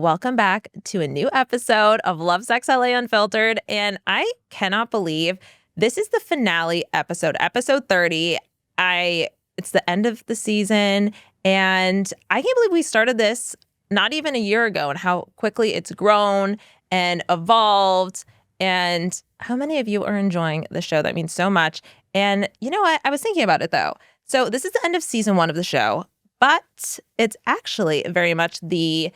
welcome back to a new episode of Love Sex LA Unfiltered. And I cannot believe this is the finale episode, episode 30. It's the end of the season, and I can't believe we started this not even a year ago and how quickly it's grown and evolved, and how many of you are enjoying the show. That means so much. And you know what? I was thinking about it though. So this is the end of season 1 of the show, but it's actually very much the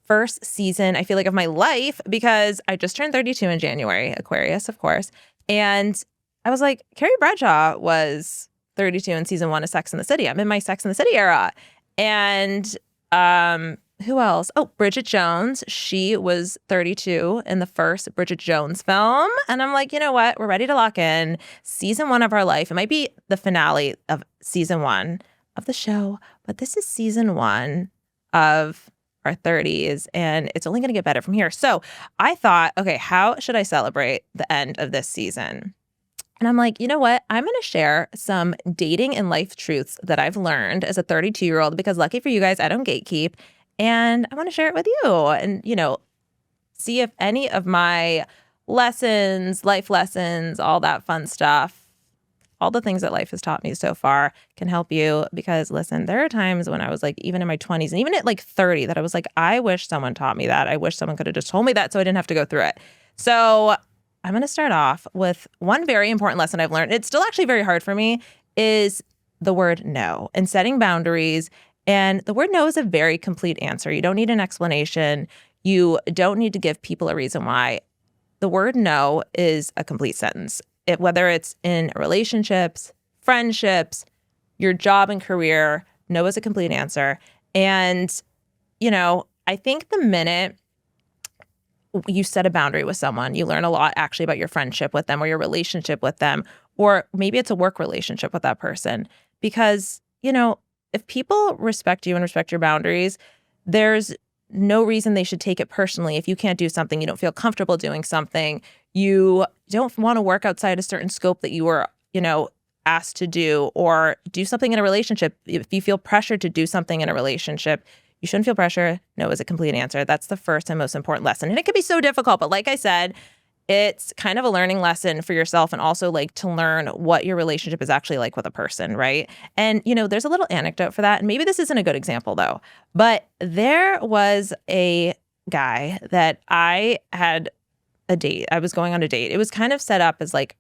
first season, I feel like, of my life, because I just turned 32 in January, Aquarius, of course. And I was like, Carrie Bradshaw was 32 in season 1 of Sex and the City. I'm in my Sex and the City era. And who else? Oh, Bridget Jones. She was 32 in the first Bridget Jones film. And I'm like, you know what? We're ready to lock in season 1 of our life. It might be the finale of season 1 of the show, but this is season 1 of our 30s, and it's only going to get better from here. So I thought, okay, how should I celebrate the end of this season? And I'm like, you know what? I'm going to share some dating and life truths that I've learned as a 32-year-old, because lucky for you guys, I don't gatekeep. And I want to share it with you and, see if any of my lessons, life lessons, all that fun stuff, all the things that life has taught me so far can help you. Because listen, there are times when I was like, even in my 20s and even at like 30, that I was like, I wish someone taught me that. I wish someone could have just told me that so I didn't have to go through it. So I'm going to start off with one very important lesson I've learned. It's still actually very hard for me, is the word no and setting boundaries. And the word no is a very complete answer. You don't need an explanation. You don't need to give people a reason why. The word no is a complete sentence. Whether it's in relationships, friendships, your job and career, no is a complete answer. And, I think the minute you set a boundary with someone, you learn a lot actually about your friendship with them or your relationship with them, or maybe it's a work relationship with that person. Because, if people respect you and respect your boundaries, there's no reason they should take it personally. If you can't do something, you don't feel comfortable doing something, you don't want to work outside a certain scope that you were, asked to do, or do something in a relationship. If you feel pressured to do something in a relationship, you shouldn't feel pressure. No is a complete answer. That's the first and most important lesson. And it can be so difficult, but like I said, it's kind of a learning lesson for yourself, and also like to learn what your relationship is actually like with a person, right? And, there's a little anecdote for that. And maybe this isn't a good example though, but there was a guy that I had a date. I was going on a date. It was kind of set up as like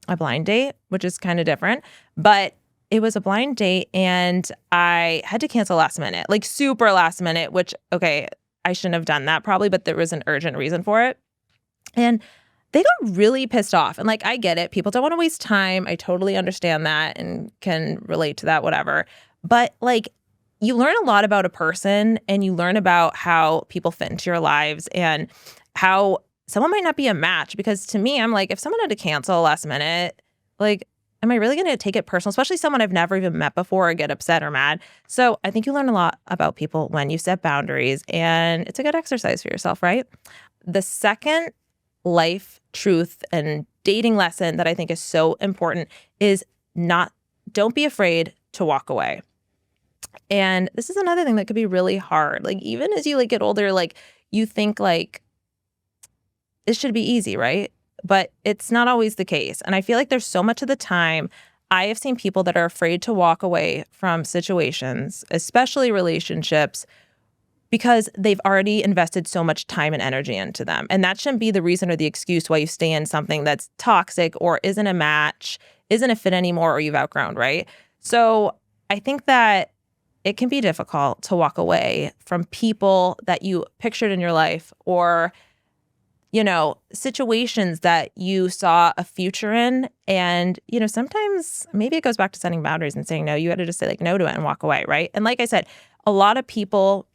a blind date, which is kind of different, but it was a blind date and I had to cancel last minute, like super last minute, which, okay, I shouldn't have done that probably, but there was an urgent reason for it. And they got really pissed off. And like, I get it. People don't want to waste time. I totally understand that and can relate to that, whatever. But like, you learn a lot about a person, and you learn about how people fit into your lives and how someone might not be a match. Because to me, I'm like, if someone had to cancel last minute, like, am I really going to take it personal? Especially someone I've never even met before, or get upset or mad. So I think you learn a lot about people when you set boundaries, and it's a good exercise for yourself, right? The second life truth and dating lesson that I think is so important is don't be afraid to walk away. And this is another thing that could be really hard. Like, even as you like get older, like you think like it should be easy, right? But it's not always the case. And I feel like there's so much of the time I have seen people that are afraid to walk away from situations, especially relationships, because they've already invested so much time and energy into them. And that shouldn't be the reason or the excuse why you stay in something that's toxic or isn't a match, isn't a fit anymore, or you've outgrown, right? So I think that it can be difficult to walk away from people that you pictured in your life, or, situations that you saw a future in. And, sometimes maybe it goes back to setting boundaries and saying no. You got to just say like no to it and walk away, right? And like I said, a lot of people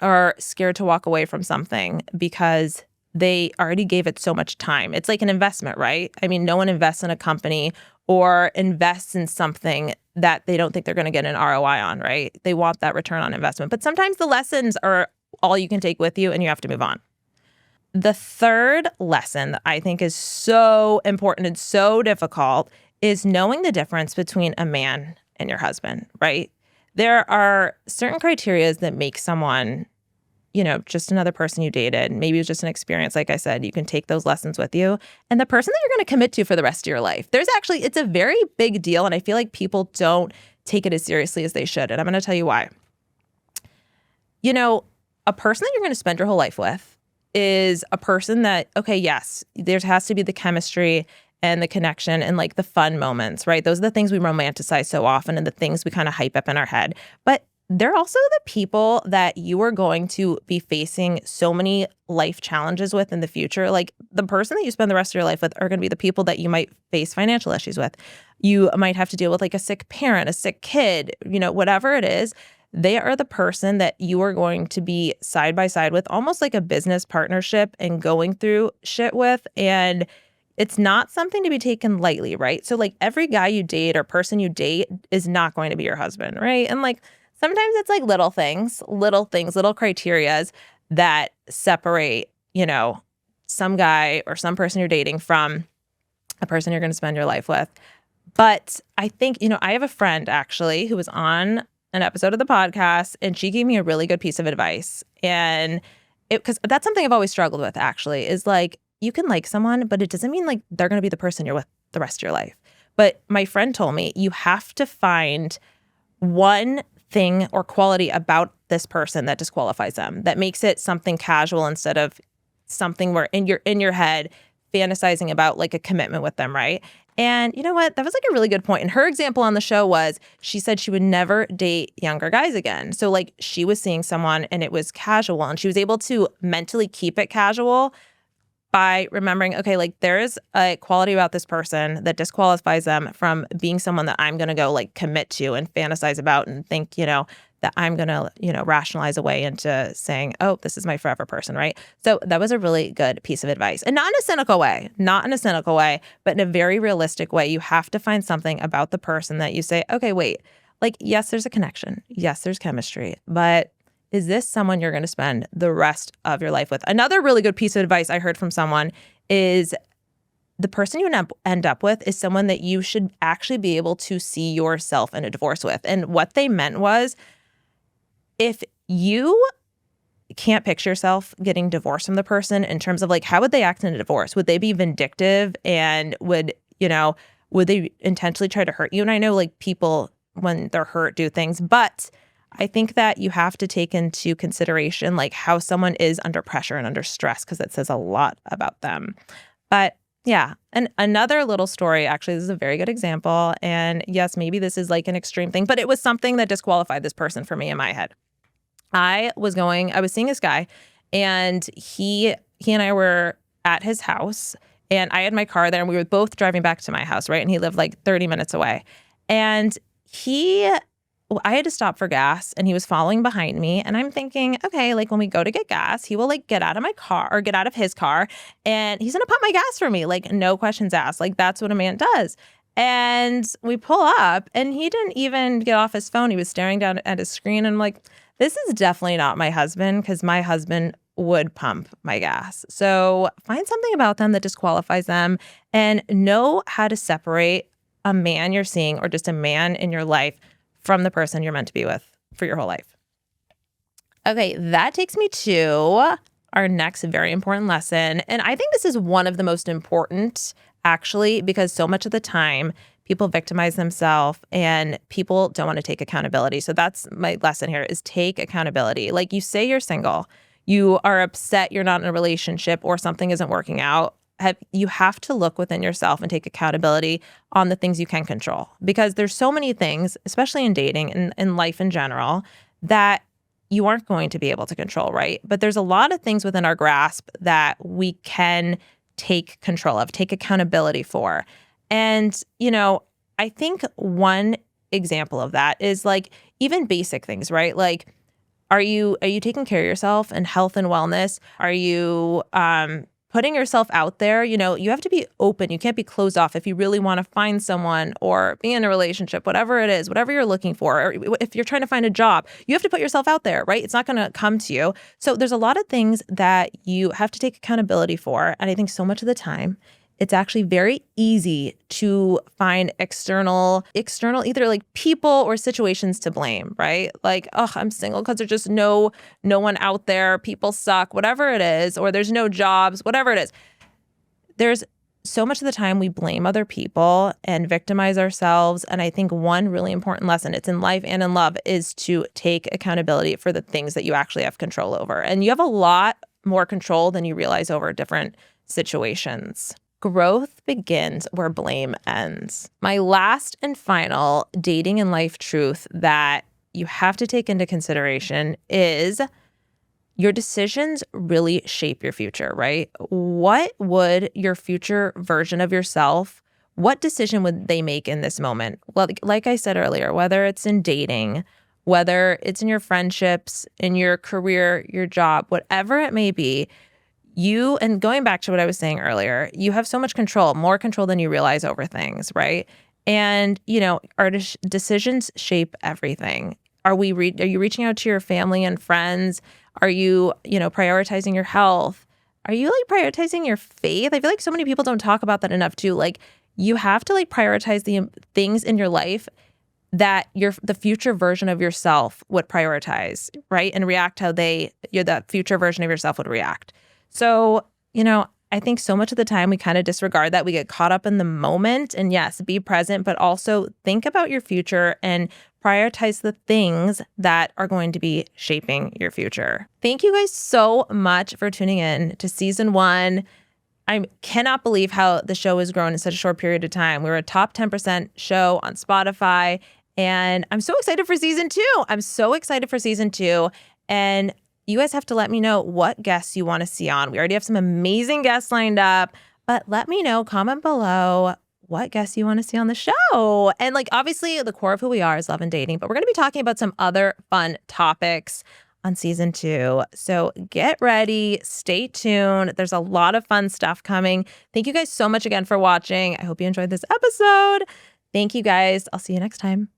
are scared to walk away from something because they already gave it so much time. It's like an investment, right? I mean, no one invests in a company or invests in something that they don't think they're going to get an ROI on, right? They want that return on investment. But sometimes the lessons are all you can take with you, and you have to move on. The third lesson that I think is so important and so difficult is knowing the difference between a man and your husband, right? There are certain criteria that make someone just another person you dated. Maybe it was just an experience. Like I said, you can take those lessons with you. And the person that you're going to commit to for the rest of your life, it's a very big deal. And I feel like people don't take it as seriously as they should. And I'm going to tell you why. A person that you're going to spend your whole life with is a person that, okay, yes, there has to be the chemistry and the connection and like the fun moments, right? Those are the things we romanticize so often and the things we kind of hype up in our head. But they're also the people that you are going to be facing so many life challenges with in the future. Like the person that you spend the rest of your life with are going to be the people that you might face financial issues with. You might have to deal with like a sick parent, a sick kid, whatever it is. They are the person that you are going to be side by side with, almost like a business partnership and going through shit with. And it's not something to be taken lightly, right? So like every guy you date or person you date is not going to be your husband, right? And like sometimes it's like little things, little criterias that separate, some guy or some person you're dating from a person you're going to spend your life with. But I think, I have a friend actually who was on an episode of the podcast, and she gave me a really good piece of advice. And because that's something I've always struggled with actually, is like, you can like someone, but it doesn't mean like they're going to be the person you're with the rest of your life. But my friend told me you have to find one thing or quality about this person that disqualifies them, that makes it something casual instead of something where in your head fantasizing about like a commitment with them, right? And you know what? That was like a really good point. And her example on the show was she said she would never date younger guys again. So like she was seeing someone and it was casual, and she was able to mentally keep it casual by remembering, okay, like there's a quality about this person that disqualifies them from being someone that I'm going to go like commit to and fantasize about and think, that I'm going to, rationalize away into saying, oh, this is my forever person, right? So that was a really good piece of advice. And not in a cynical way, but in a very realistic way. You have to find something about the person that you say, okay, wait, like, yes, there's a connection. Yes, there's chemistry, but is this someone you're going to spend the rest of your life with? Another really good piece of advice I heard from someone is the person you end up with is someone that you should actually be able to see yourself in a divorce with. And what they meant was, if you can't picture yourself getting divorced from the person in terms of like, how would they act in a divorce? Would they be vindictive and would they intentionally try to hurt you? And I know like people when they're hurt do things, but I think that you have to take into consideration like how someone is under pressure and under stress, because that says a lot about them. But yeah. And another little story, actually, this is a very good example. And yes, maybe this is like an extreme thing, but it was something that disqualified this person for me in my head. I was seeing this guy, and he and I were at his house, and I had my car there, and we were both driving back to my house, right? And he lived like 30 minutes away. And I had to stop for gas, and he was following behind me. And I'm thinking, okay, like when we go to get gas, he will like get out of my car or get out of his car, and he's going to pump my gas for me. Like no questions asked. Like that's what a man does. And we pull up, and he didn't even get off his phone. He was staring down at his screen. And I'm like, this is definitely not my husband, because my husband would pump my gas. So find something about them that disqualifies them, and know how to separate a man you're seeing or just a man in your life from the person you're meant to be with for your whole life. Okay, that takes me to our next very important lesson. And I think this is one of the most important, actually, because so much of the time people victimize themselves and people don't want to take accountability. So that's my lesson here, is take accountability. Like you say you're single, you are upset you're not in a relationship or something isn't working out. You have to look within yourself and take accountability on the things you can control, because there's so many things, especially in dating and in life in general, that you aren't going to be able to control, right? But there's a lot of things within our grasp that we can take control of, take accountability for. And, I think one example of that is like even basic things, right? Like, are you taking care of yourself and health and wellness? Are you putting yourself out there? You have to be open. You can't be closed off if you really want to find someone or be in a relationship, whatever it is, whatever you're looking for. Or if you're trying to find a job, you have to put yourself out there, right? It's not going to come to you. So there's a lot of things that you have to take accountability for. And I think so much of the time it's actually very easy to find external either like people or situations to blame, right? Like, oh, I'm single because there's just no one out there, people suck, whatever it is, or there's no jobs, whatever it is. There's so much of the time we blame other people and victimize ourselves. And I think one really important lesson, it's in life and in love, is to take accountability for the things that you actually have control over. And you have a lot more control than you realize over different situations. Growth begins where blame ends. My last and final dating and life truth that you have to take into consideration is your decisions really shape your future, right? What would your future version of yourself, what decision would they make in this moment? Well, like I said earlier, whether it's in dating, whether it's in your friendships, in your career, your job, whatever it may be, and going back to what I was saying earlier, you have so much control, more control than you realize over things, right? And, our decisions shape everything. Are you reaching out to your family and friends? Are you, prioritizing your health? Are you prioritizing your faith? I feel like so many people don't talk about that enough too. Like, you have to prioritize the things in your life that the future version of yourself would prioritize, right? And react how that future version of yourself would react. So, I think so much of the time we kind of disregard that. We get caught up in the moment, and yes, be present, but also think about your future and prioritize the things that are going to be shaping your future. Thank you guys so much for tuning in to season 1. I cannot believe how the show has grown in such a short period of time. We were a top 10% show on Spotify, and I'm so excited for season 2. And you guys have to let me know what guests you want to see on. We already have some amazing guests lined up, but let me know, comment below what guests you want to see on the show. And obviously the core of who we are is love and dating, but we're going to be talking about some other fun topics on season 2. So get ready, stay tuned. There's a lot of fun stuff coming. Thank you guys so much again for watching. I hope you enjoyed this episode. Thank you guys. I'll see you next time.